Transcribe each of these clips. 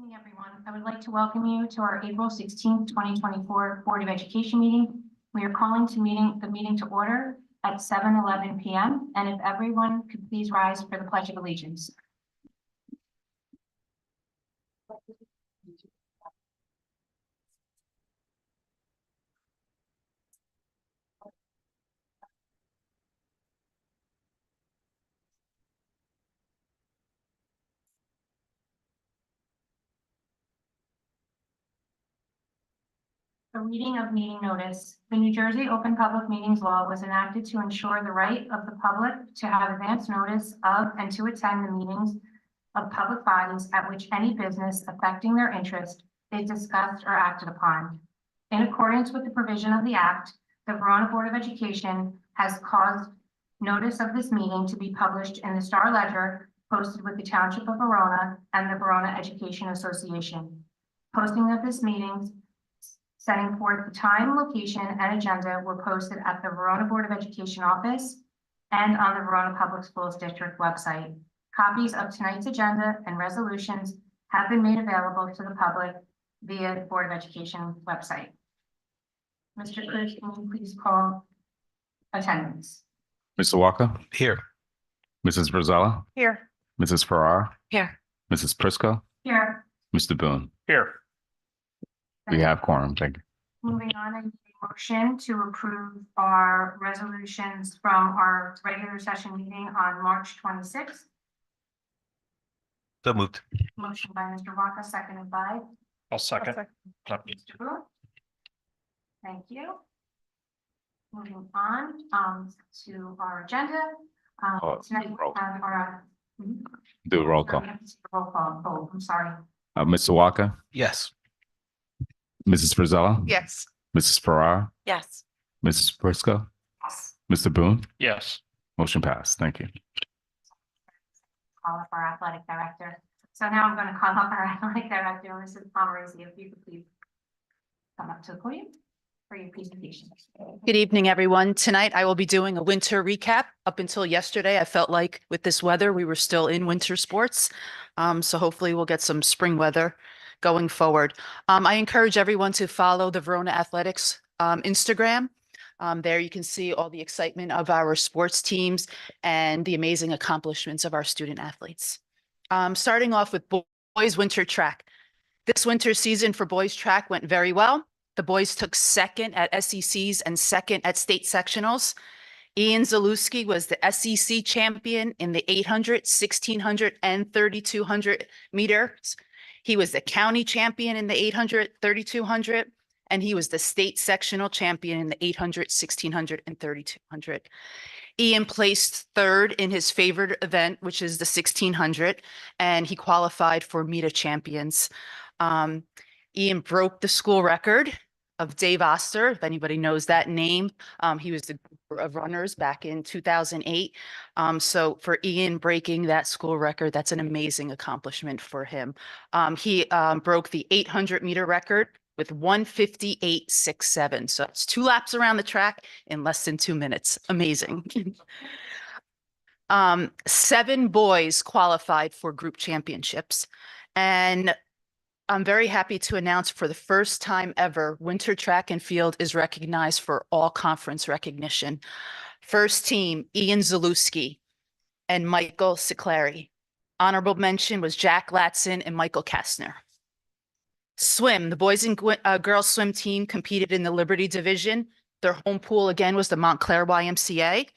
Evening, everyone. I would like to welcome you to our April 16th, 2024 Board of Education meeting. We are calling the meeting to order at 7:11 p.m. And if everyone could please rise for the Pledge of Allegiance. A reading of meeting notice. The New Jersey Open Public Meetings Law was enacted to ensure the right of the public to have advance notice of and to attend the meetings of public bodies at which any business affecting their interest is discussed or acted upon. In accordance with the provision of the Act, the Verona Board of Education has caused notice of this meeting to be published in the Star Ledger, posted with the Township of Verona and the Verona Education Association. Posting of this meeting, setting forth the time, location, and agenda were posted at the Verona Board of Education office and on the Verona Public Schools District website. Copies of tonight's agenda and resolutions have been made available to the public via the Board of Education website. Mr. Cruz, can you please call attendance? Mr. Walker? Here. Mrs. Rosella? Here. Mrs. Farrar? Here. Mrs. Prisco? Here. Mr. Boone? Here. We have quorum, thank you. Moving on, I need a motion to approve our resolutions from our regular session meeting on March 26th. So moved. Motion by Mr. Vaca, seconded by I'll second. Mr. Boone. Thank you. Moving on to our agenda. Tonight we roll. have our Do a roll call. roll call. Oh, I'm sorry. Mr. Walker? Yes. Mrs. Rosella? Yes. Mrs. Farrar? Yes. Mrs. Prisco? Yes. Mr. Boone? Yes. Motion passed, thank you. Call up our athletic director. So now I'm going to call up our athletic director, Mrs. Pomerasi, if you could please come up to the podium for your presentation. Good evening, everyone. Tonight, I will be doing a winter recap. Up until yesterday, I felt like with this weather, we were still in winter sports. So hopefully we'll get some spring weather going forward. I encourage everyone to follow the Verona Athletics Instagram. There you can see all the excitement of our sports teams and the amazing accomplishments of our student athletes. Starting off with boys winter track. This winter season for boys track went very well. The boys took second at SECs and second at state sectionals. Ian Zalewski was the SEC champion in the 800, 1600, and 3200 meters. He was the county champion in the 800, 3200, and he was the state sectional champion in the 800, 1600, and 3200. Ian placed third in his favorite event, which is the 1600, and he qualified for META champions. Ian broke the school record of Dave Oster, if anybody knows that name. He was the group of runners back in 2008. So for Ian breaking that school record, that's an amazing accomplishment for him. He broke the 800 meter record with 1:58.67. So it's 2 laps around the track in less than 2 minutes. Amazing. 7 boys qualified for group championships. And I'm very happy to announce for the first time ever, winter track and field is recognized for all conference recognition. First team, Ian Zalewski and Michael Siclari. Honorable mention was Jack Latson and Michael Kastner. Swim, the boys and girls swim team competed in the Liberty Division. Their home pool again was the Montclair YMCA.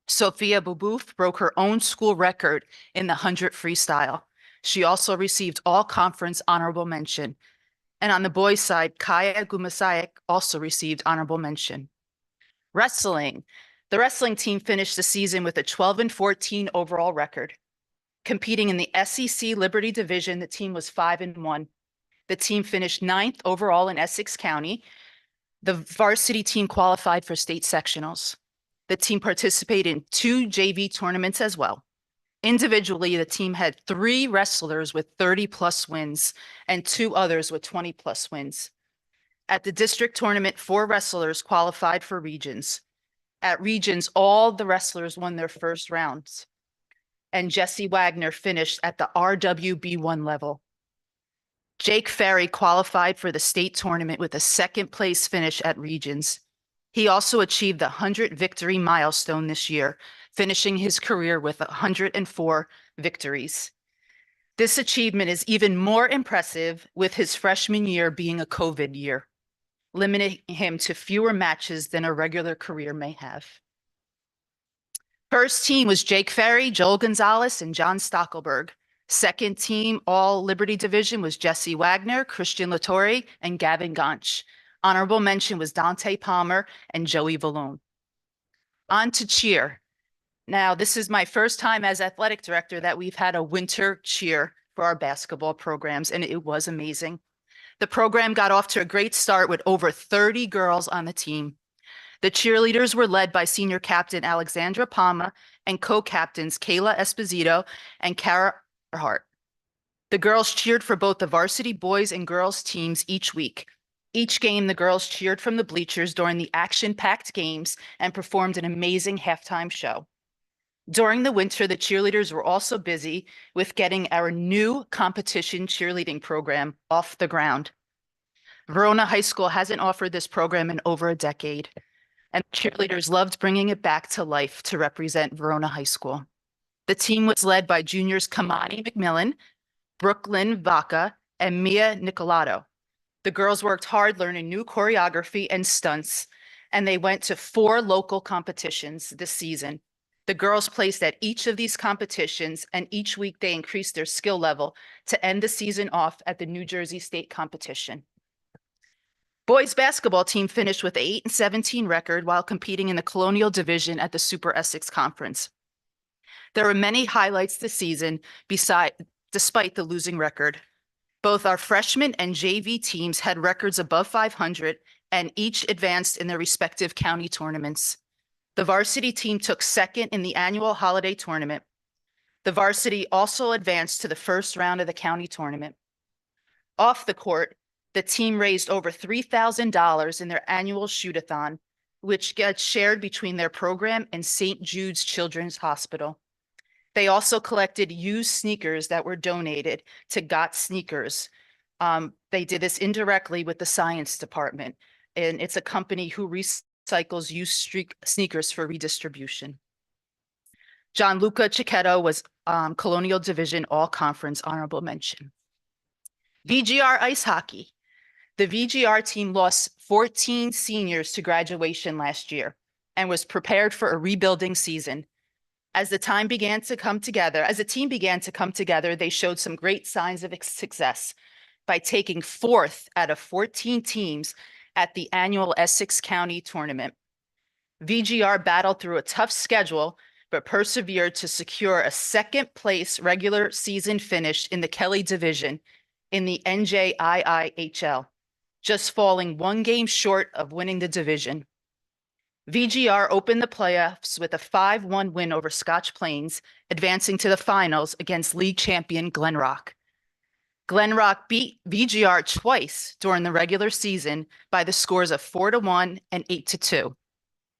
Sophia Boubouf broke her own school record in the 100 freestyle. She also received all conference honorable mention. And on the boys' side, Kaya Gumasayek also received honorable mention. Wrestling. The wrestling team finished the season with a 12-14 overall record. Competing in the SEC Liberty Division, the team was 5-1. The team finished 9th overall in Essex County. The varsity team qualified for state sectionals. The team participated in 2 JV tournaments as well. Individually, the team had 3 wrestlers with 30+ wins and 2 others with 20+ wins. At the district tournament, 4 wrestlers qualified for regions. At regions, all the wrestlers won their first rounds. And Jesse Wagner finished at the RWB1 level. Jake Ferry qualified for the state tournament with a second place finish at Regions. He also achieved the 100 victory milestone this year, finishing his career with 104 victories. This achievement is even more impressive with his freshman year being a COVID year, limiting him to fewer matches than a regular career may have. First team was Jake Ferry, Joel Gonzalez, and John Stockelberg. Second team, all Liberty Division, was Jesse Wagner, Christian Latore, and Gavin Gonch. Honorable mention was Dante Palmer and Joey Valone. On to cheer. Now, this is my first time as athletic director that we've had a winter cheer for our basketball programs, and it was amazing. The program got off to a great start with over 30 girls on the team. The cheerleaders were led by senior captain Alexandra Palma and co-captains Kayla Esposito and Kara Hart. The girls cheered for both the varsity boys and girls teams each week. Each game, the girls cheered from the bleachers during the action-packed games and performed an amazing halftime show. During the winter, the cheerleaders were also busy with getting our new competition cheerleading program off the ground. Verona High School hasn't offered this program in over a decade, and cheerleaders loved bringing it back to life to represent Verona High School. The team was led by juniors Kamani McMillan, Brooklyn Vaca, and Mia Nicolato. The girls worked hard learning new choreography and stunts, and they went to 4 local competitions this season. The girls placed at each of these competitions, and each week they increased their skill level to end the season off at the New Jersey State competition. Boys basketball team finished with an 8-17 record while competing in the Colonial Division at the Super Essex Conference. There were many highlights this season despite the losing record. Both our freshman and JV teams had records above 500 and each advanced in their respective county tournaments. The varsity team took second in the annual holiday tournament. The varsity also advanced to the first round of the county tournament. Off the court, the team raised over $3,000 in their annual shoot-a-thon, which gets shared between their program and St. Jude's Children's Hospital. They also collected used sneakers that were donated to Got Sneakers. They did this indirectly with the science department, and it's a company who recycles used sneakers for redistribution. Gianluca Cicchetto was Colonial Division All-Conference Honorable Mention. VGR Ice Hockey. The VGR team lost 14 seniors to graduation last year and was prepared for a rebuilding season. As the team began to come together, they showed some great signs of success by taking 4th out of 14 teams at the annual Essex County tournament. VGR battled through a tough schedule, but persevered to secure a second place regular season finish in the Kelly Division in the NJIIHL, just falling 1 game short of winning the division. VGR opened the playoffs with a 5-1 win over Scotch Plains, advancing to the finals against league champion Glen Rock. Glen Rock beat VGR twice during the regular season by the scores of 4-1 and 8-2.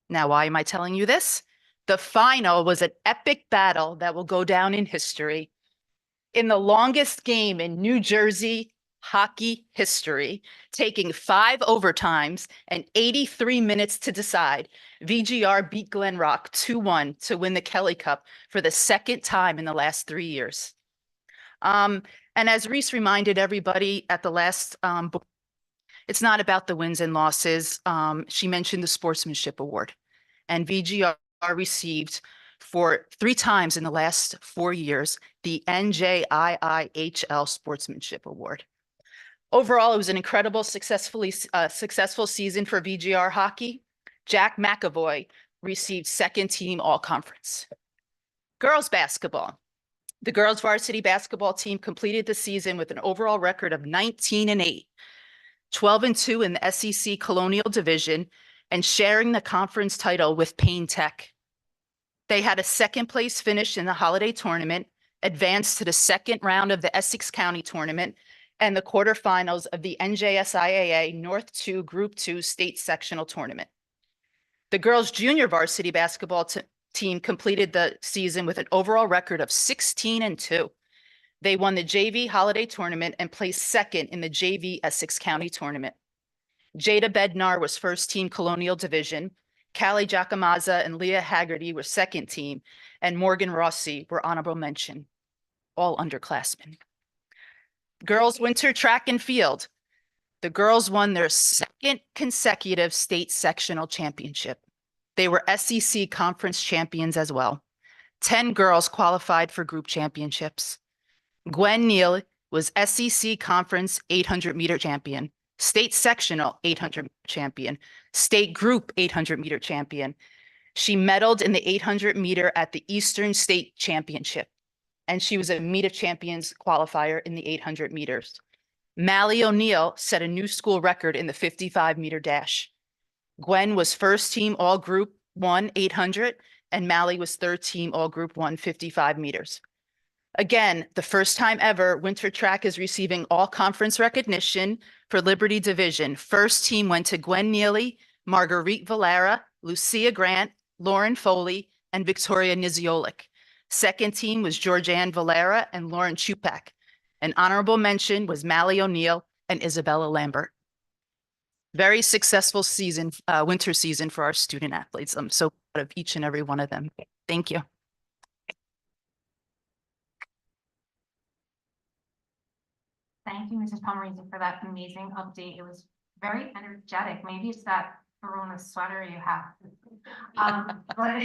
Now, why am I telling you this? The final was an epic battle that will go down in history. In the longest game in New Jersey hockey history, taking 5 overtimes and 83 minutes to decide, VGR beat Glen Rock 2-1 to win the Kelly Cup for the second time in the last 3 years. And as Reese reminded everybody at the last book, it's not about the wins and losses. She mentioned the Sportsmanship Award, and VGR received for 3 times in the last 4 years the NJIIHL Sportsmanship Award. Overall, it was an incredible, successful season for VGR hockey. Jack McAvoy received second team all-conference. Girls basketball. The girls varsity basketball team completed the season with an overall record of 19-8, 12-2 in the SEC Colonial Division, and sharing the conference title with Payne Tech. They had a second place finish in the holiday tournament, advanced to the second round of the Essex County tournament, and the quarterfinals of the NJSIAA North 2 Group 2 State Sectional Tournament. The girls' junior varsity basketball team completed the season with an overall record of 16-2, They won the JV Holiday Tournament and placed second in the JV Essex County Tournament. Jada Bednar was first team Colonial Division. Callie Giacomazza and Leah Haggerty were second team, and Morgan Rossi were honorable mention, all underclassmen. Girls Winter Track and Field. The girls won their second consecutive state sectional championship. They were SEC conference champions as well. 10 girls qualified for group championships. Gwen Neal was SEC conference 800-meter champion, state sectional 800 champion, state group 800-meter champion. She medaled in the 800-meter at the Eastern State Championship, and she was a Meet of Champions qualifier in the 800 meters. Mally O'Neill set a new school record in the 55-meter dash. Gwen was first team all group 1 800, and Mally was third team all group 1 55 meters. Again, the first time ever, winter track is receiving all conference recognition for Liberty Division. First team went to Gwen Neely, Marguerite Valera, Lucia Grant, Lauren Foley, and Victoria Niziolik. Second team was Georgianne Valera and Lauren Chupak. An honorable mention was Mally O'Neill and Isabella Lambert. Very successful season, winter season for our student athletes. I'm so proud of each and every one of them. Thank you. Thank you, Mrs. Pomerantz, for that amazing update. It was very energetic. Maybe it's that Verona sweater you have. But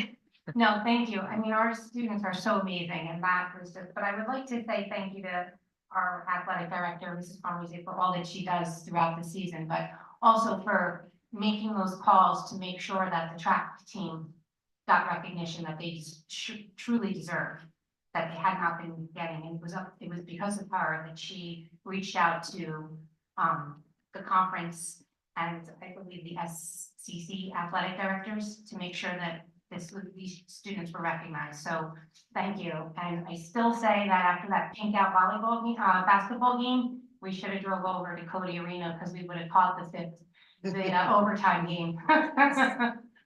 no, thank you. I mean, our students are so amazing, and that was just, but I would like to say thank you to our athletic director, Mrs. Pomerantz, for all that she does throughout the season, but also for making those calls to make sure that the track team got recognition that they truly deserve, that they had not been getting. And it was because of her that she reached out to the conference and I believe the SCC athletic directors to make sure that these students were recognized. So thank you. And I still say that after that pink out volleyball game, basketball game, we should have drove over to Cody Arena because we would have caught the overtime game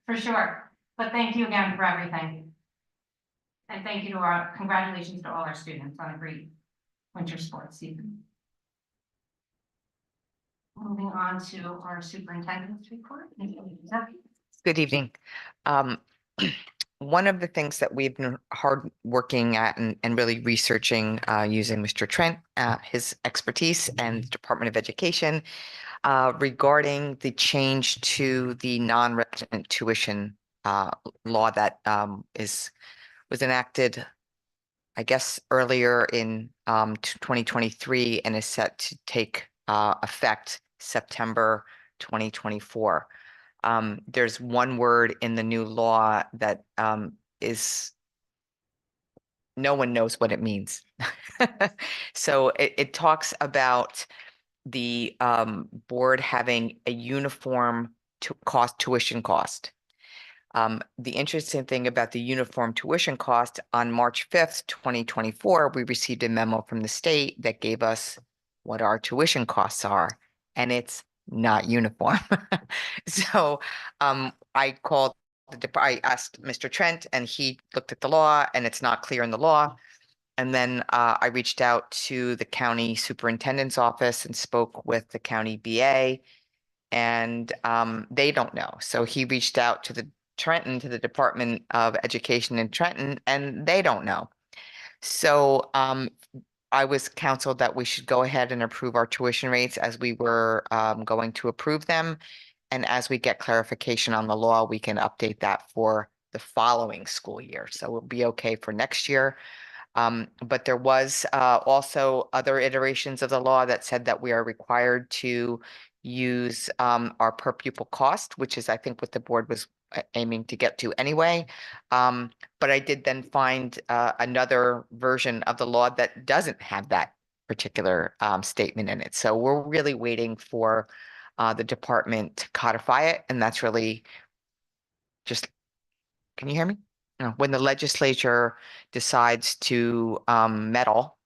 for sure. But thank you again for everything. And thank you to congratulations to all our students on a great winter sports season. Moving on to our superintendent's report. Good evening. One of the things that we've been hard working at and really researching using Mr. Trent, his expertise and the Department of Education regarding the change to the non-resident tuition law that was enacted, I guess, earlier in 2023 and is set to take effect September 2024. There's one word in the new law that is, no one knows what it means. So it talks about the board having a uniform tuition cost. The interesting thing about the uniform tuition cost, on March 5th, 2024, we received a memo from the state that gave us what our tuition costs are, and it's not uniform. So I asked Mr. Trent, and he looked at the law, and it's not clear in the law. And then I reached out to the county superintendent's office and spoke with the county BA, and they don't know. So he reached out to the Department of Education in Trenton, and they don't know. So I was counseled that we should go ahead and approve our tuition rates as we were going to approve them. And as we get clarification on the law, we can update that for the following school year. So we'll be okay for next year. But there was also other iterations of the law that said that we are required to use our per pupil cost, which is, I think, what the board was aiming to get to anyway. But I did then find another version of the law that doesn't have that particular statement in it. So we're really waiting for the department to codify it. And that's really just, can you hear me? No, when the legislature decides to meddle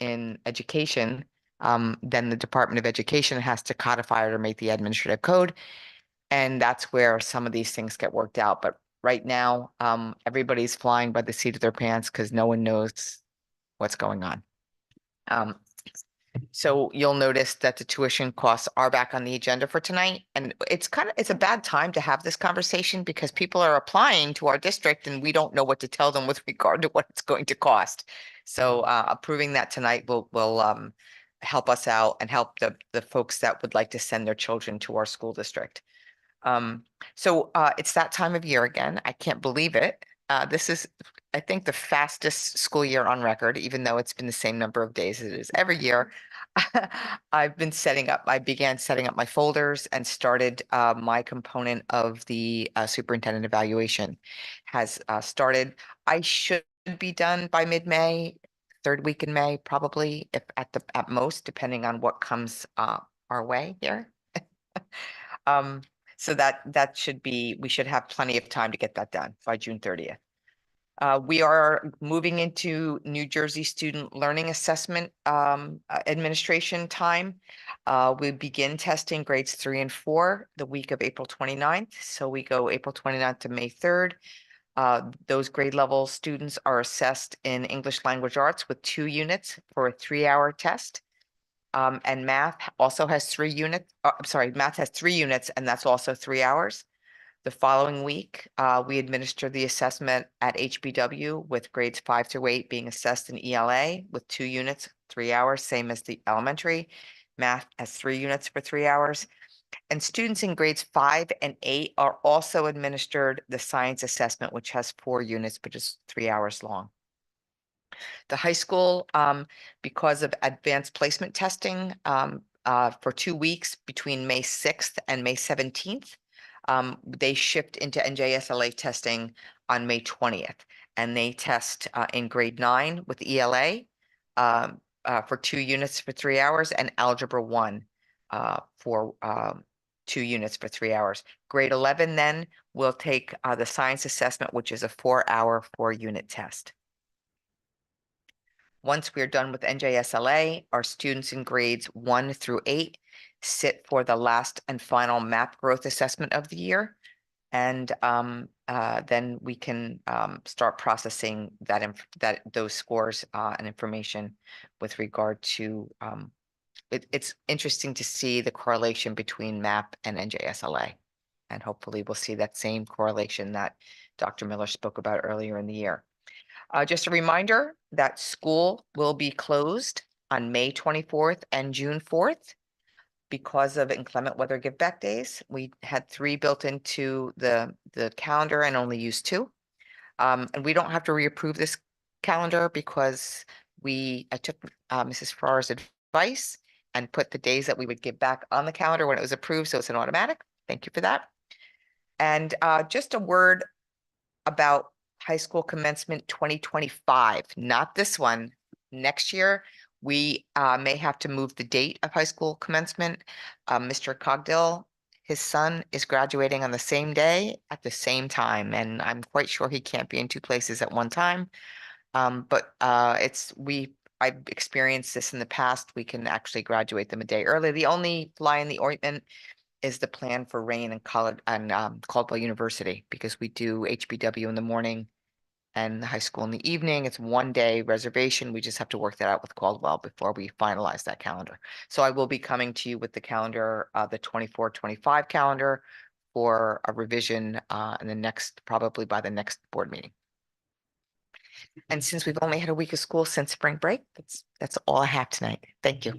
in education, then the Department of Education has to codify it or make the administrative code. And that's where some of these things get worked out. But right now, everybody's flying by the seat of their pants because no one knows what's going on. So you'll notice that the tuition costs are back on the agenda for tonight. And it's a bad time to have this conversation because people are applying to our district and we don't know what to tell them with regard to what it's going to cost. So approving that tonight will help us out and help the folks that would like to send their children to our school district. So it's that time of year again. I can't believe it. This is, I think, the fastest school year on record, even though it's been the same number of days as it is every year. I began setting up my folders and started my component of the superintendent evaluation has started. I should be done by mid-May, third week in May, probably, if at most, depending on what comes our way here. So we should have plenty of time to get that done by June 30th. We are moving into New Jersey Student Learning Assessment Administration time. We begin testing grades 3 and 4 the week of April 29th. So we go April 29th to May 3rd. Those grade level students are assessed in English Language Arts with 2 units for a 3-hour test. And math also has 3 units. Math has 3 units, and that's also 3 hours. The following week, we administer the assessment at HBW with grades 5 through 8 being assessed in ELA with 2 units, 3 hours, same as the elementary. Math has 3 units for 3 hours. And students in grades 5 and 8 are also administered the science assessment, which has 4 units, but is 3 hours long. The high school, because of advanced placement testing for 2 weeks between May 6th and May 17th, they shift into NJSLA testing on May 20th. And they test in grade 9 with ELA for 2 units for 3 hours and Algebra 1 for 2 units for 3 hours. Grade 11 then will take the science assessment, which is a 4-hour, 4-unit test. Once we're done with NJSLA, our students in grades 1 through 8 sit for the last and final MAP growth assessment of the year. And then we can start processing those scores and information with regard to, it's interesting to see the correlation between MAP and NJSLA. And hopefully we'll see that same correlation that Dr. Miller spoke about earlier in the year. Just a reminder that school will be closed on May 24th and June 4th because of inclement weather give back days. We had 3 built into the calendar and only used 2. And we don't have to reapprove this calendar because I took Mrs. Farrar's advice and put the days that we would give back on the calendar when it was approved. So it's an automatic. Thank you for that. And just a word about high school commencement 2025, not this one. Next year, we may have to move the date of high school commencement. Mr. Cogdill, his son, is graduating on the same day at the same time, and I'm quite sure he can't be in 2 places at one time. But I've experienced this in the past. We can actually graduate them a day early. The only fly in the ointment is the plan for Rain and Caldwell University, because we do HBW in the morning and the high school in the evening. It's 1-day reservation. We just have to work that out with Caldwell before we finalize that calendar. So I will be coming to you with the calendar, the 24-25 calendar for a revision probably by the next board meeting. And since we've only had a week of school since spring break, that's all I have tonight. Thank you.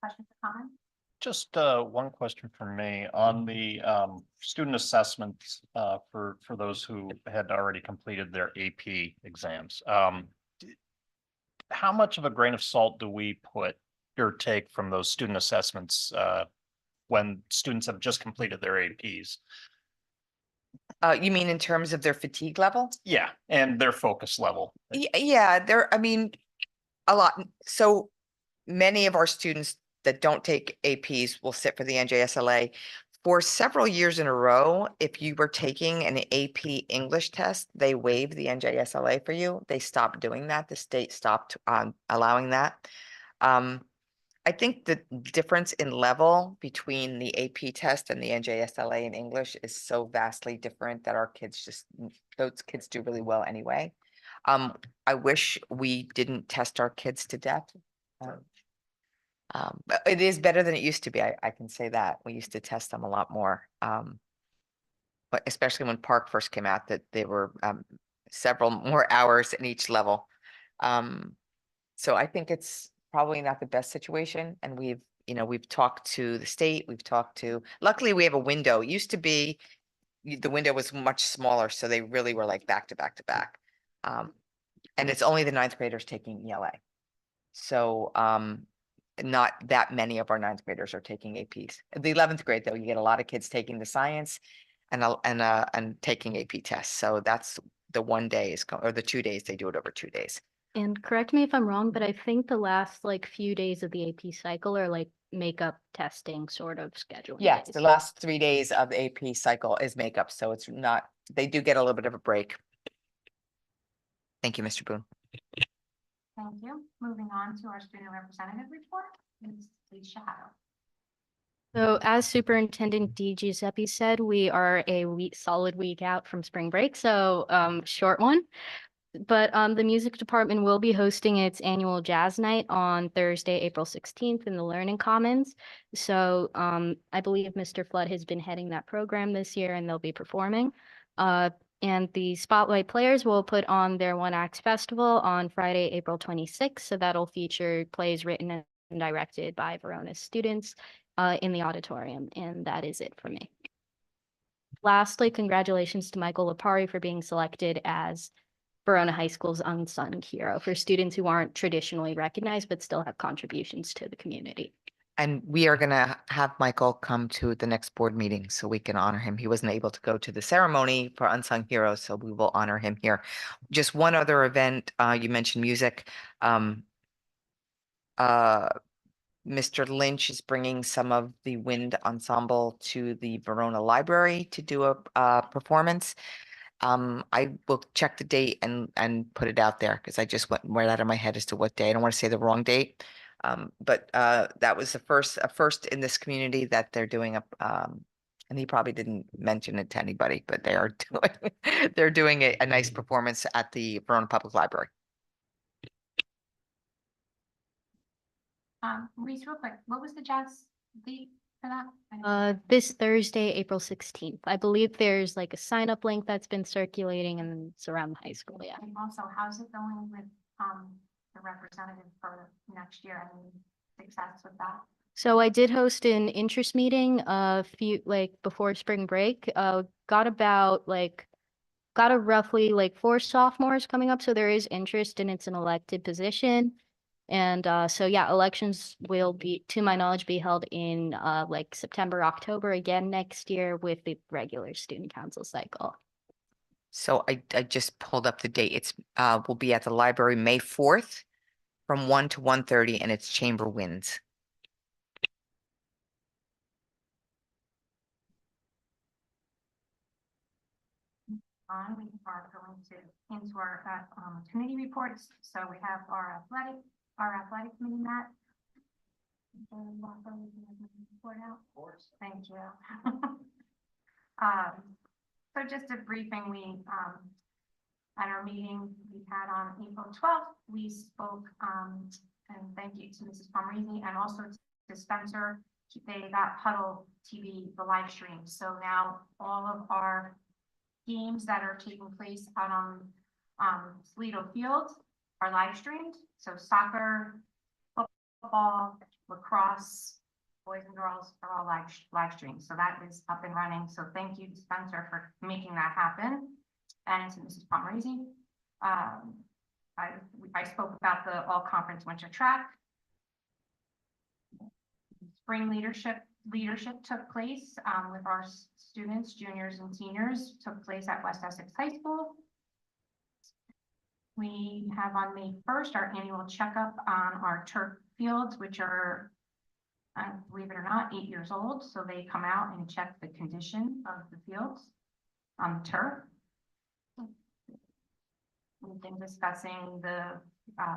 Questions or comments? Just one question from me on the student assessments for those who had already completed their AP exams. How much of a grain of salt do we put or take from those student assessments when students have just completed their APs? You mean in terms of their fatigue level? Yeah, and their focus level. Yeah, a lot. So many of our students that don't take APs will sit for the NJSLA. For several years in a row, if you were taking an AP English test, they waived the NJSLA for you. They stopped doing that. The state stopped allowing that. I think the difference in level between the AP test and the NJSLA in English is so vastly different that those kids do really well anyway. I wish we didn't test our kids to death. But it is better than it used to be. I can say that. We used to test them a lot more. But especially when Park first came out, that they were several more hours in each level. So I think it's probably not the best situation. And we've talked to the state, luckily we have a window. It used to be the window was much smaller, so they really were like back to back to back. And it's only the ninth graders taking ELA. So not that many of our ninth graders are taking APs. The 11th grade, though, you get a lot of kids taking the science and taking AP tests. So that's the 1 day or the 2 days, they do it over 2 days. And correct me if I'm wrong, but I think the last like few days of the AP cycle are like makeup testing sort of schedule. Yes, the last 3 days of the AP cycle is makeup, so it's not, they do get a little bit of a break. Thank you, Mr. Boone. Thank you. Moving on to our student representative report, Ms. Leisha Shadow. So as Superintendent Di Giuseppe said, we are a solid week out from spring break, so short one. But the music department will be hosting its annual jazz night on Thursday, April 16th in the Learning Commons. So I believe Mr. Flood has been heading that program this year and they'll be performing. And the Spotlight Players will put on their One Act Festival on Friday, April 26th. So that'll feature plays written and directed by Verona students in the auditorium. And that is it for me. Lastly, congratulations to Michael Lapari for being selected as Verona High School's unsung hero for students who aren't traditionally recognized but still have contributions to the community. And we are gonna have Michael come to the next board meeting so we can honor him. He wasn't able to go to the ceremony for Unsung Heroes, so we will honor him here. Just one other event, you mentioned music. Mr. Lynch is bringing some of the wind ensemble to the Verona Library to do a performance. I will check the date and put it out there because I just went right out of my head as to what day. I don't want to say the wrong date. But that was a first in this community that they're doing and he probably didn't mention it to anybody, but they're doing a nice performance at the Verona Public Library. Reese, real quick, what was the jazz date for that? This Thursday, April 16th. I believe there's like a sign up link that's been circulating and it's around the high school. Yeah. And also, how's it going with the representative for next year? Any success with that? So I did host an interest meeting a few before spring break. Got a roughly 4 sophomores coming up. So there is interest and it's an elected position. And so yeah, elections will be, to my knowledge, be held in September, October again next year with the regular student council cycle. So I just pulled up the date. It's will be at the library May 4th from 1 to 1:30 and it's chamber winds. We are going into our committee reports. So we have our athletic committee met. Thank you. So just a briefing, we at our meeting we had on April 12th, we spoke and thank you to Mrs. Pomerisi and also to Spencer. They got Huddle TV, the live stream. So now all of our games that are taking place out on Toledo Field are live streamed. So soccer, football, lacrosse, boys and girls are all live streamed. So that is up and running. So thank you, Spencer, for making that happen. And to Mrs. Pomerisi. I spoke about the all conference winter track. Spring leadership took place with our students, juniors and seniors, took place at West Essex High School. We have on May 1st our annual checkup on our turf fields, which are, believe it or not, 8 years old. So they come out and check the condition of the fields on the turf. We've been discussing the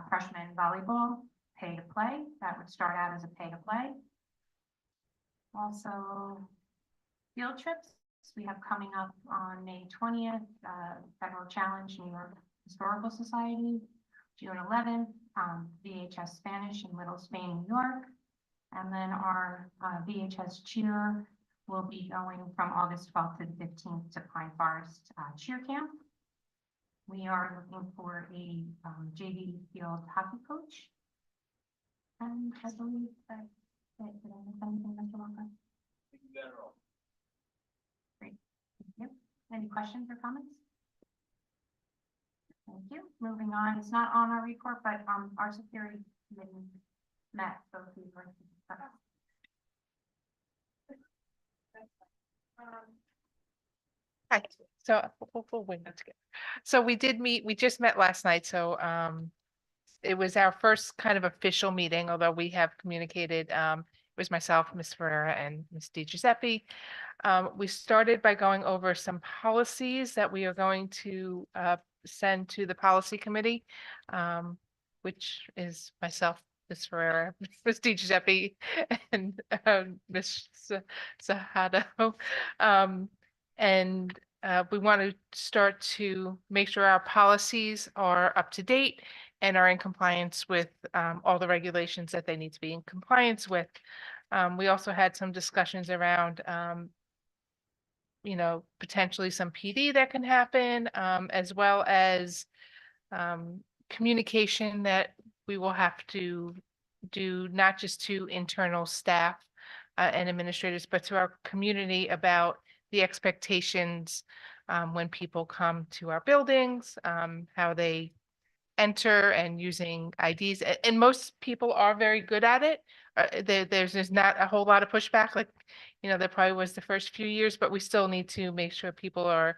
freshman volleyball pay to play. That would start out as a pay to play. Also, field trips we have coming up on May 20th, Federal Challenge, New York Historical Society. June 11th, VHS Spanish in Little Spain, New York. And then our VHS cheer will be going from August 12th to the 15th to Pine Forest Cheer Camp. We are looking for a JV field hockey coach. And I believe that, did I miss anything, Mr. Walker? Great, thank you. Any questions or comments? Thank you. Moving on, it's not on our report, but our security committee met, so if you'd like to discuss. Hi, so we'll wing it together. So we did meet, we just met last night, so it was our first kind of official meeting, although we have communicated, it was myself, Ms. Verona and Ms. DiGiuseppe. We started by going over some policies that we are going to send to the policy committee, which is myself, Ms. Ferrera, Ms. DiGiuseppe, and Ms. Sahado. And we want to start to make sure our policies are up to date and are in compliance with all the regulations that they need to be in compliance with. We also had some discussions around, potentially some PD that can happen, as well as communication that we will have to do, not just to internal staff and administrators, but to our community about the expectations when people come to our buildings, how they enter and using IDs. And most people are very good at it. There's just not a whole lot of pushback, like, there probably was the first few years, but we still need to make sure people are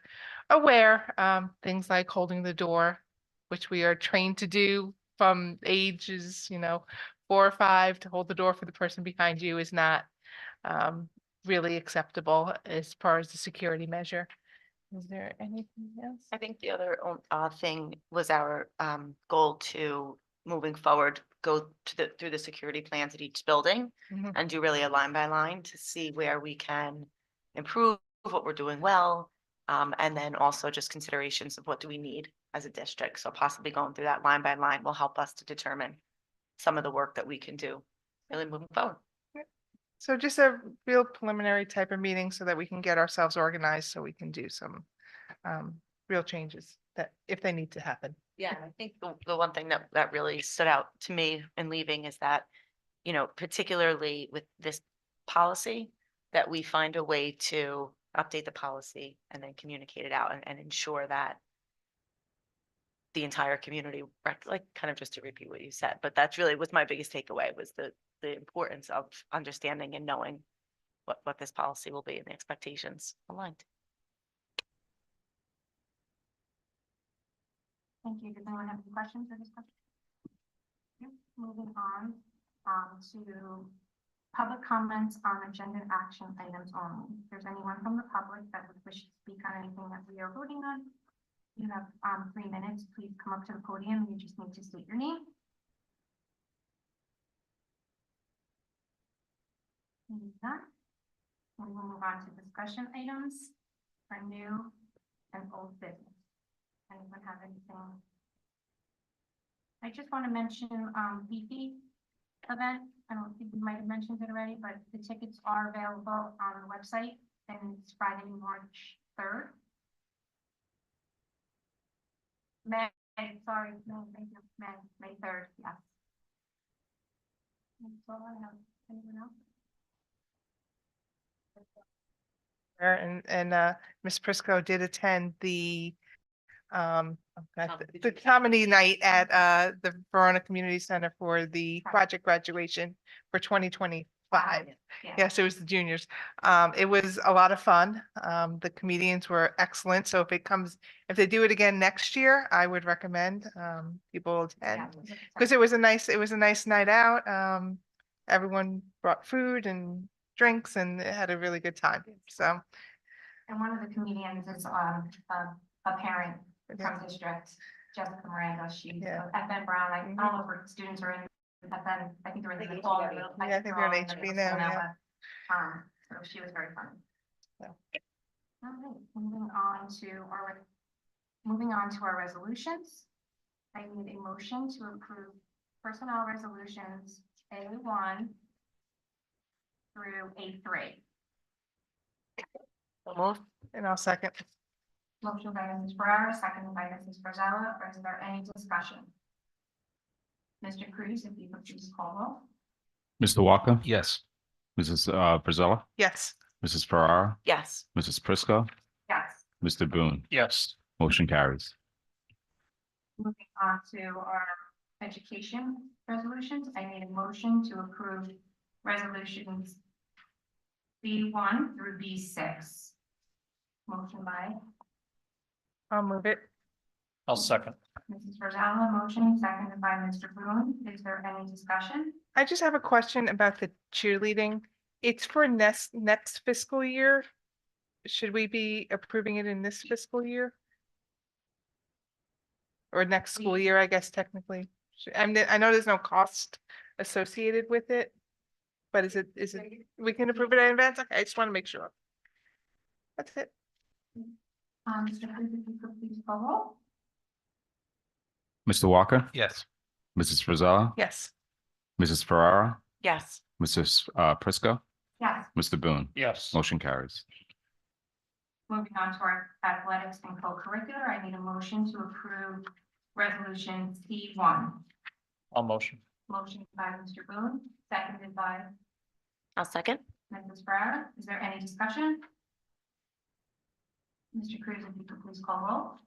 aware. Things like holding the door, which we are trained to do from ages, 4 or 5, to hold the door for the person behind you is not really acceptable as far as the security measure. Is there anything else? I think the other thing was our goal to, moving forward, go to through the security plans at each building Mhm. and do really a line by line to see where we can improve, what we're doing well. And then also just considerations of what do we need as a district. So possibly going through that line by line will help us to determine some of the work that we can do really moving forward. So just a real preliminary type of meeting so that we can get ourselves organized, so we can do some real changes that if they need to happen. Yeah, I think the one thing that really stood out to me in leaving is that, particularly with this policy, that we find a way to update the policy and then communicate it out and ensure that the entire community, like, kind of just to repeat what you said, but that's really was my biggest takeaway, was the importance of understanding and knowing what this policy will be and the expectations aligned. Thank you. Does anyone have any questions or discussion? Okay, moving on to public comments on agenda action items only. If there's anyone from the public that would wish to speak on anything that we are voting on, you have 3 minutes. Please come up to the podium. You just need to state your name. None. We will move on to discussion items for new and old business. Anyone have anything? I just want to mention Beefy event. I don't think we might have mentioned it already, but the tickets are available on the website, and it's Friday, March 3rd. May 3rd, yes. That's all I have. Anyone else? And Ms. Prisco did attend the the comedy night at the Verona Community Center for the project graduation for 2025. Yeah. Yes, it was the juniors. It was a lot of fun. The comedians were excellent. So if they do it again next year, I would recommend people attend, because it was a nice night out. Everyone brought food and drinks and had a really good time. So. And one of the comedians is a parent from district, Jessica Miranda. She's FN Brown. I don't know if her students are in FN. I think they're in the fall. Yeah, I think they're in HB now. Yeah. So she was very fun. Yeah. All right, moving on to our Moving on to our resolutions. I need a motion to approve personnel resolutions A1 through A3. So moved. And I'll second. Motion by Mrs. Ferrara, seconded by Mrs. Frizella. Or is there any discussion? Mr. Cruz, if you could please call roll. Mr. Walker, Yes. Mrs. Frizella, Yes. Mrs. Farrar, Yes. Mrs. Prisco, Yes. Mr. Boone. Yes. Motion carries. Moving on to our education resolutions, I need a motion to approve resolutions B1 through B6. Motion by I'll move it. I'll second. Mrs. Frizella, motion seconded by Mr. Boone. Is there any discussion? I just have a question about the cheerleading. It's for next fiscal year. Should we be approving it in this fiscal year? Or next school year, I guess technically. I know there's no cost associated with it. But is it, we can approve it in advance? Okay, I just want to make sure. That's it. Mr. Cruz, if you could please call roll. Mr. Walker, Yes. Mrs. Frizella, Yes. Mrs. Ferrara, Yes. Mrs. Prisco, Yes. Mr. Boone. Yes. Motion carries. Moving on to our athletics and co-curricular, I need a motion to approve resolution C1. I'll motion. Motion by Mr. Boone, seconded by I'll second. Mrs. Ferrara. Is there any discussion? Mr. Cruz, if you could please call roll.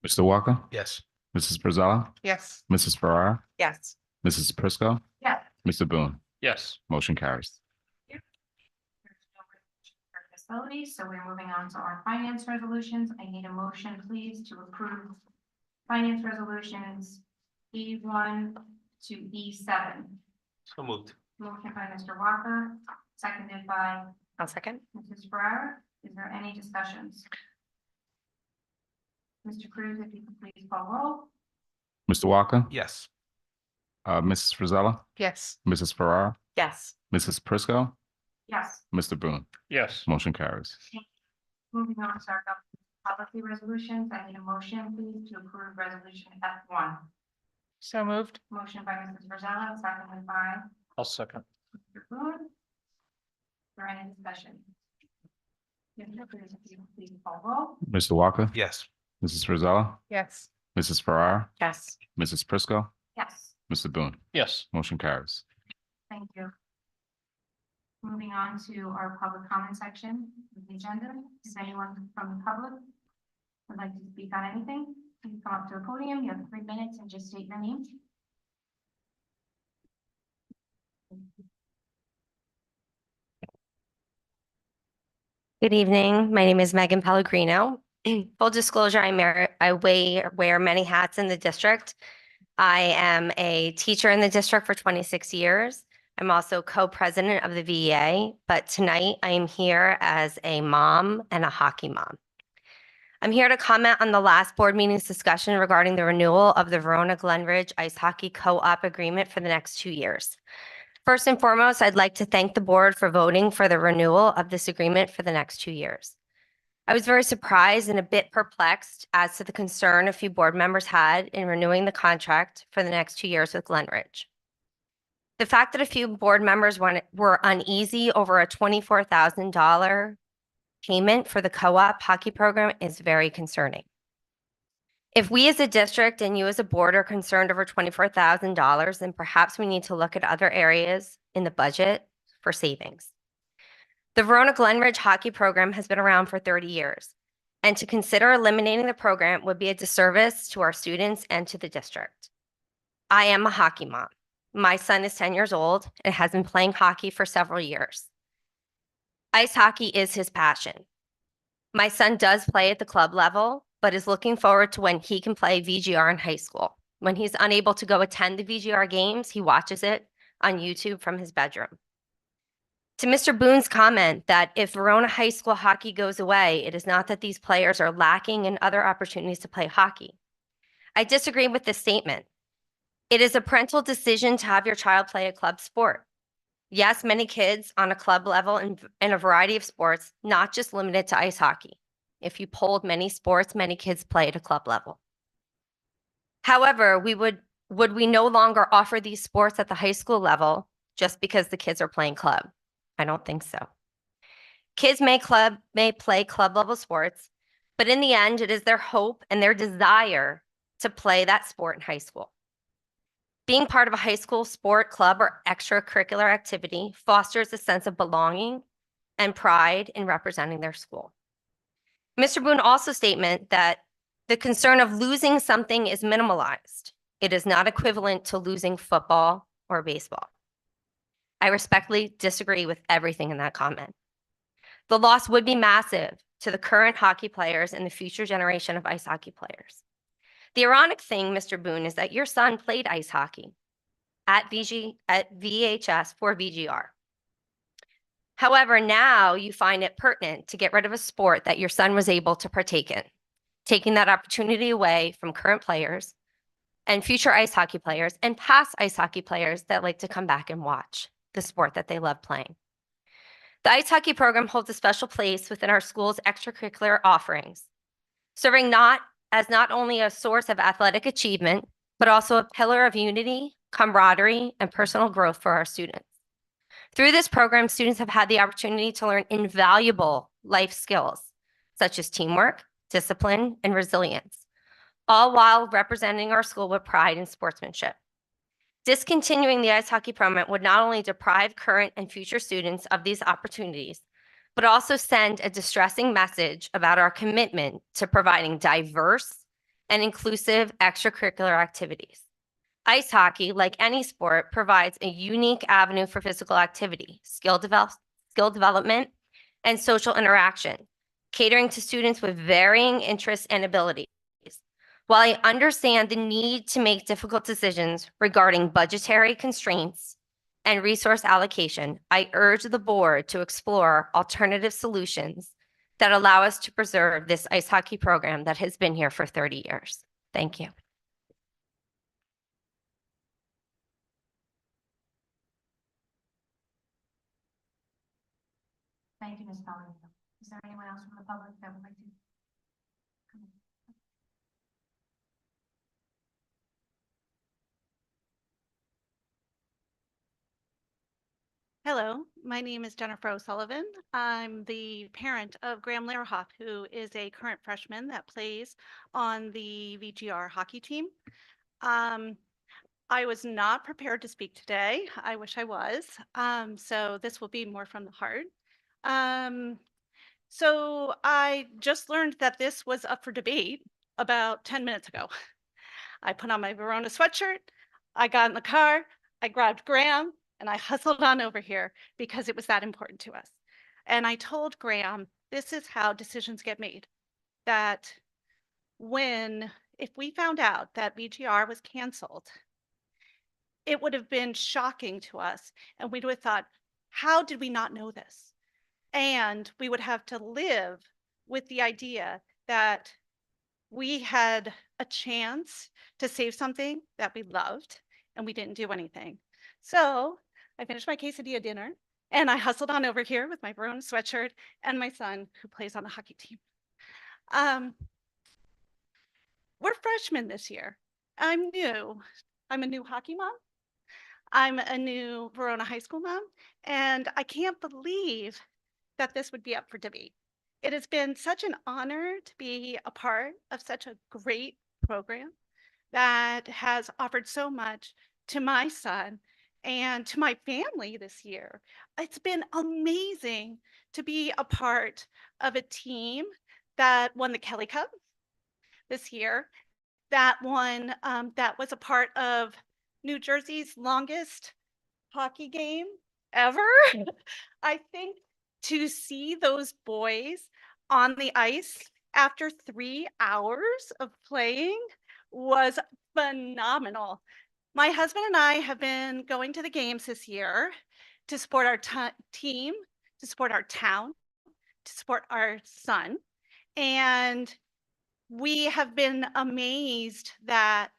Mr. Walker, Yes. Mrs. Frizella, Yes. Mrs. Farrar, Yes. Mrs. Prisco, Yes. Mr. Boone. Yes. Motion carries. There's no resolution for facilities, so we're moving on to our finance resolutions. I need a motion, please, to approve finance resolutions E1 to E7. So moved. Motion by Mr. Walker, seconded by I'll second. Mrs. Ferrara. Is there any discussions? Mr. Cruz, if you could please call roll. Mr. Walker, Yes. Mrs. Frizella, Yes. Mrs. Farrar, Yes. Mrs. Prisco, Yes. Mr. Boone. Yes. Motion carries. Moving on to our government policy resolutions, I need a motion, please, to approve resolution F1. So moved. Motion by Mrs. Frizella, seconded by I'll second. Mr. Boone. Is there any discussion? Mr. Cruz, if you could please call roll. Mr. Walker, Yes. Mrs. Frizella, Yes. Mrs. Farrar, Yes. Mrs. Prisco, Yes. Mr. Boone. Yes. Motion carries. Thank you. Moving on to our public comment section of the agenda. Is anyone from the public would like to speak on anything? Please come up to the podium. You have 3 minutes and just state your name. Good evening. My name is Megan Pellegrino. Full disclosure, I wear many hats in the district. I am a teacher in the district for 26 years. I'm also co-president of the VEA, but tonight I am here as a mom and a hockey mom. I'm here to comment on the last board meeting's discussion regarding the renewal of the Verona Glenridge Ice Hockey Co-op agreement for the next 2 years. First and foremost, I'd like to thank the board for voting for the renewal of this agreement for the next 2 years. I was very surprised and a bit perplexed as to the concern a few board members had in renewing the contract for the next 2 years with Glenridge. The fact that a few board members were uneasy over a $24,000 payment for the co-op hockey program is very concerning. If we as a district and you as a board are concerned over $24,000, then perhaps we need to look at other areas in the budget for savings. The Verona Glenridge hockey program has been around for 30 years, and to consider eliminating the program would be a disservice to our students and to the district. I am a hockey mom. My son is 10 years old and has been playing hockey for several years. Ice hockey is his passion. My son does play at the club level, but is looking forward to when he can play VGR in high school. When he's unable to go attend the VGR games, he watches it on YouTube from his bedroom. To Mr. Boone's comment that if Verona High School hockey goes away, it is not that these players are lacking in other opportunities to play hockey. I disagree with this statement. It is a parental decision to have your child play a club sport. Yes, many kids on a club level in a variety of sports, not just limited to ice hockey. If you polled many sports, many kids play at a club level. However, would we no longer offer these sports at the high school level just because the kids are playing club? I don't think so. Kids may play club level sports, but in the end, it is their hope and their desire to play that sport in high school. Being part of a high school sport, club, or extracurricular activity fosters a sense of belonging and pride in representing their school. Mr. Boone also stated that the concern of losing something is minimalized. It is not equivalent to losing football or baseball. I respectfully disagree with everything in that comment. The loss would be massive to the current hockey players and the future generation of ice hockey players. The ironic thing, Mr. Boone, is that your son played ice hockey at VHS for VGR. However, now you find it pertinent to get rid of a sport that your son was able to partake in, taking that opportunity away from current players and future ice hockey players and past ice hockey players that like to come back and watch the sport that they love playing. The ice hockey program holds a special place within our school's extracurricular offerings, serving not only a source of athletic achievement, but also a pillar of unity, camaraderie, and personal growth for our students. Through this program, students have had the opportunity to learn invaluable life skills, such as teamwork, discipline, and resilience, all while representing our school with pride and sportsmanship. Discontinuing the ice hockey program would not only deprive current and future students of these opportunities, but also send a distressing message about our commitment to providing diverse and inclusive extracurricular activities. Ice hockey, like any sport, provides a unique avenue for physical activity, skill development, and social interaction, catering to students with varying interests and abilities. While I understand the need to make difficult decisions regarding budgetary constraints and resource allocation, I urge the board to explore alternative solutions that allow us to preserve this ice hockey program that has been here for 30 years. Thank you. Thank you, Ms. Pellegrini. Is there anyone else from the public that would like to? Come in? Hello, my name is Jennifer O'Sullivan. I'm the parent of Graham Lehrhoff, who is a current freshman that plays on the VGR hockey team. I was not prepared to speak today. I wish I was. So this will be more from the heart. So I just learned that this was up for debate about 10 minutes ago. I put on my Verona sweatshirt, I got in the car, I grabbed Graham, and I hustled on over here because it was that important to us. And I told Graham, this is how decisions get made. That if we found out that VGR was canceled, it would have been shocking to us. And we would have thought, how did we not know this? And we would have to live with the idea that we had a chance to save something that we loved and we didn't do anything. So I finished my quesadilla dinner and I hustled on over here with my Verona sweatshirt and my son who plays on the hockey team. We're freshmen this year. I'm new. I'm a new hockey mom. I'm a new Verona High School mom, and I can't believe that this would be up for debate. It has been such an honor to be a part of such a great program that has offered so much to my son and to my family this year. It's been amazing to be a part of a team that won the Kelly Cup this year, that was a part of New Jersey's longest hockey game ever. I think to see those boys on the ice after 3 hours of playing was phenomenal. My husband and I have been going to the games this year to support our team, to support our town, to support our son. And we have been amazed that,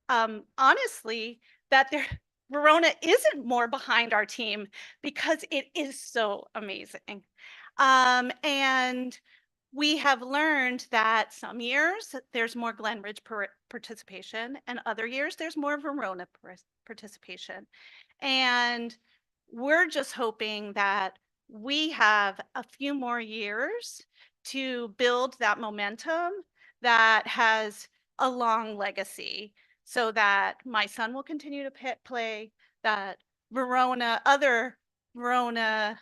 honestly, that Verona isn't more behind our team because it is so amazing. And we have learned that some years there's more Glen Ridge participation, and other years there's more Verona participation. And we're just hoping that we have a few more years to build that momentum that has a long legacy, so that my son will continue to play, that other Verona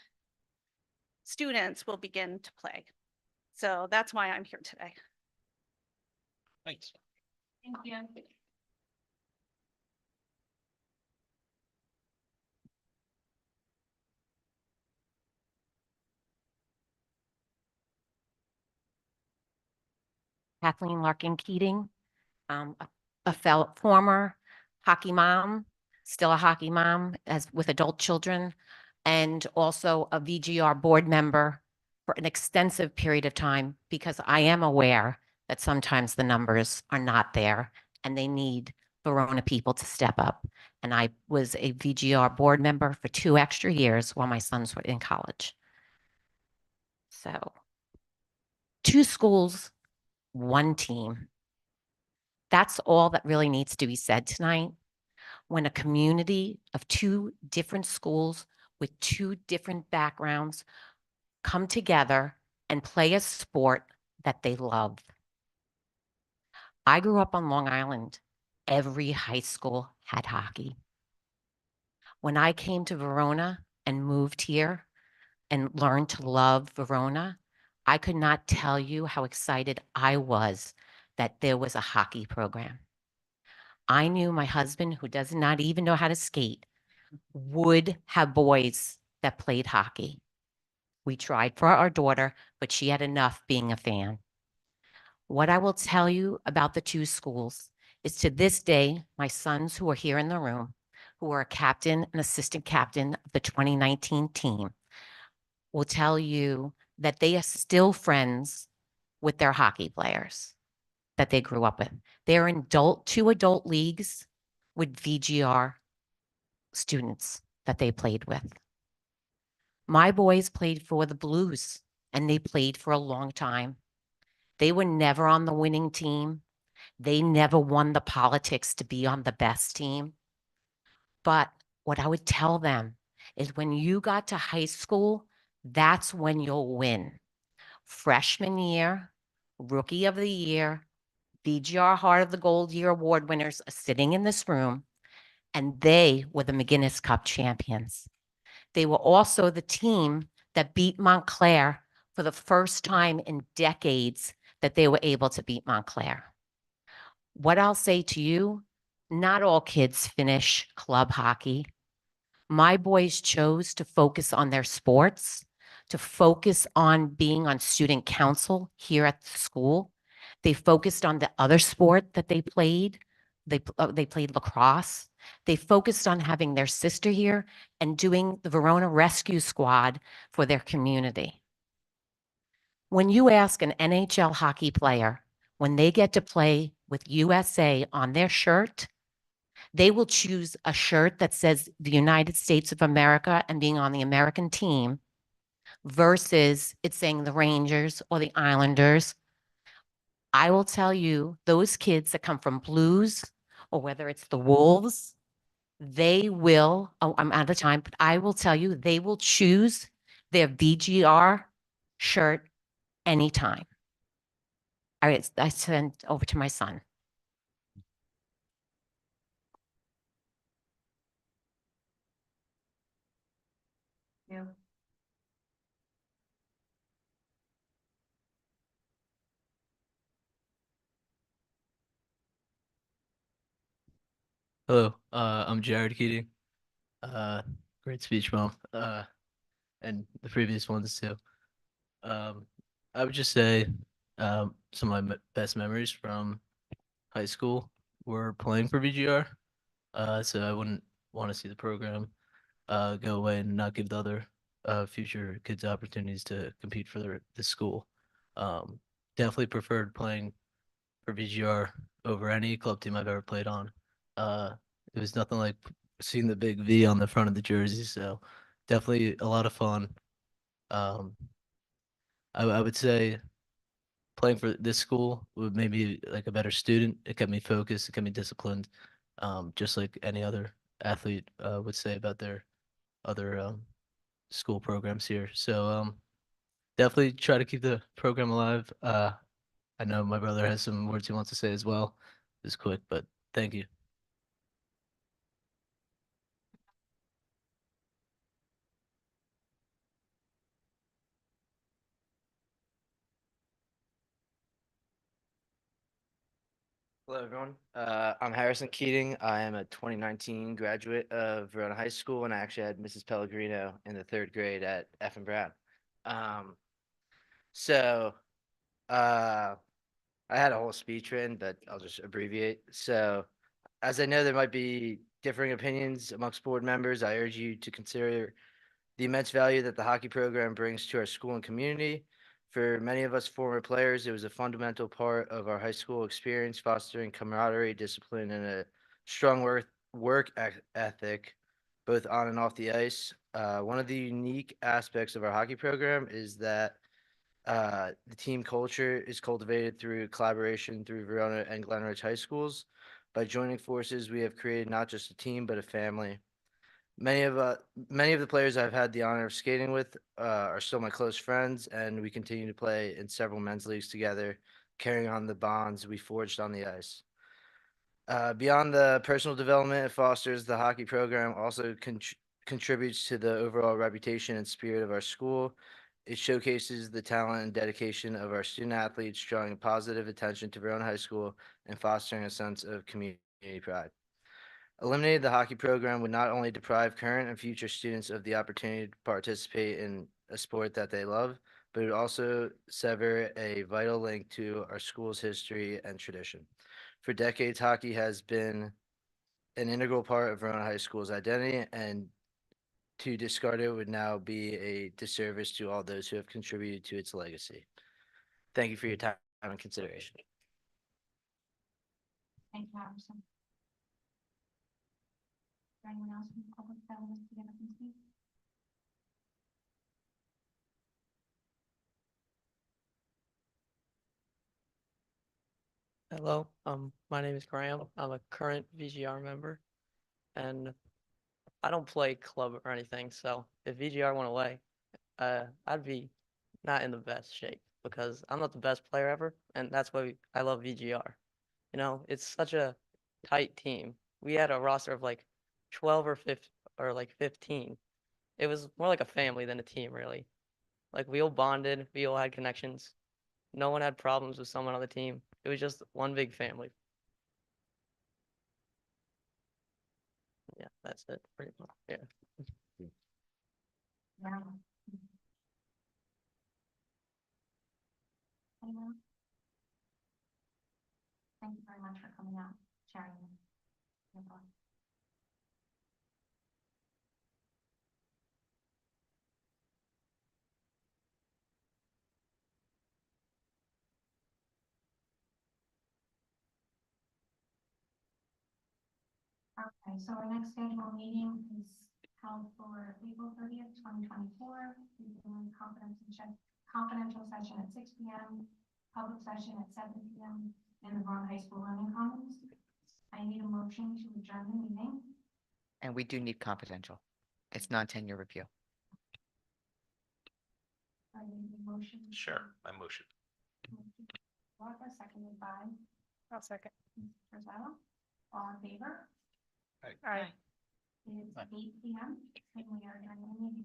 students will begin to play. So that's why I'm here today. Thanks. Thank you. Kathleen Larkin Keating, former hockey mom, still a hockey mom as with adult children, and also a VGR board member for an extensive period of time, because I am aware that sometimes the numbers are not there and they need Verona people to step up. And I was a VGR board member for 2 extra years while my sons were in college. So 2 schools, 1 team. That's all that really needs to be said tonight. When a community of 2 different schools with 2 different backgrounds come together and play a sport that they love. I grew up on Long Island. Every high school had hockey. When I came to Verona and moved here and learned to love Verona, I could not tell you how excited I was that there was a hockey program. I knew my husband, who does not even know how to skate, would have boys that played hockey. We tried for our daughter, but she had enough being a fan. What I will tell you about the 2 schools is, to this day, my sons who are here in the room, who are a captain and assistant captain of the 2019 team, will tell you that they are still friends with their hockey players that they grew up with. They're in 2 adult leagues with VGR students that they played with. My boys played for the Blues, and they played for a long time. They were never on the winning team. They never won the politics to be on the best team. But what I would tell them is, when you got to high school, that's when you'll win. Freshman year, rookie of the year, VGR Heart of the Gold Year award winners are sitting in this room, and they were the McGinnis Cup champions. They were also the team that beat Montclair for the first time in decades, that they were able to beat Montclair. What I'll say to you, not all kids finish club hockey. My boys chose to focus on their sports, to focus on being on student council here at the school. They focused on the other sport that they played. They played lacrosse. They focused on having their sister here and doing the Verona Rescue Squad for their community. When you ask an NHL hockey player, when they get to play with USA on their shirt, they will choose a shirt that says the United States of America and being on the American team, versus it saying the Rangers or the Islanders. I will tell you, those kids that come from Blues, or whether it's the Wolves, they will, oh, I'm out of time, but I will tell you, they will choose their VGR shirt anytime. I send over to my son. Yeah. Hello, I'm Jared Keating. Great speech, Mom. And the previous ones too. I would just say, some of my best memories from high school were playing for VGR. So I wouldn't want to see the program go away and not give the other future kids opportunities to compete for the school. Definitely preferred playing for VGR over any club team I've ever played on. It was nothing like seeing the big V on the front of the jersey, so definitely a lot of fun. I would say playing for this school would make me like a better student. It kept me focused, it kept me disciplined, just like any other athlete would say about their other school programs here. So definitely try to keep the program alive. I know my brother has some words he wants to say as well. Just quick, but thank you. Hello, everyone. I'm Harrison Keating. I am a 2019 graduate of Verona High School, and I actually had Mrs. Pellegrino in the 3rd grade at F and Brown. So I had a whole speech written, but I'll just abbreviate. So, as I know there might be differing opinions amongst board members, I urge you to consider the immense value that the hockey program brings to our school and community. For many of us former players, it was a fundamental part of our high school experience, fostering camaraderie, discipline, and a strong ethic, both on and off the ice. One of the unique aspects of our hockey program is that the team culture is cultivated through collaboration through Verona and Glenridge High Schools. By joining forces, we have created not just a team, but a family. Many of the players I've had the honor of skating with are still my close friends, and we continue to play in several men's leagues together, carrying on the bonds we forged on the ice. Beyond the personal development it fosters, the hockey program also contributes to the overall reputation and spirit of our school. It showcases the talent and dedication of our student athletes, drawing positive attention to Verona High School and fostering a sense of community pride. Eliminating the hockey program would not only deprive current and future students of the opportunity to participate in a sport that they love, but it would also sever a vital link to our school's history and tradition. For decades, hockey has been an integral part of Verona High School's identity, and to discard it would now be a disservice to all those who have contributed to its legacy. Thank you for your time and consideration. Thank you, Harrison. Is there anyone else from the public that wants to get up and speak? Hello, my name is Graham. I'm a current VGR member, and I don't play club or anything. So if VGR went away, I'd be not in the best shape because I'm not the best player ever, and that's why I love VGR. You know, it's such a tight team. We had a roster of like 12 or 15 or like 15. It was more like a family than a team, really. Like we all bonded, we all had connections. No one had problems with someone on the team. It was just one big family. Yeah, that's it pretty much. Yeah. Yeah. Anyone? Thank you very much for coming out, sharing your thoughts. Okay, so our next scheduled meeting is held for April 30th, 2024. We're doing confidential session at 6 p.m., public session at 7 p.m. in the Verona High School Learning Commons. I need a motion to adjourn the meeting. And we do need confidential. It's non-tenure review. I need a motion. Sure, I motion. Walker, seconded by I'll second. Mr. Rosella. All in favor? Aye. It is 8 p.m. and we are adjourning the meeting.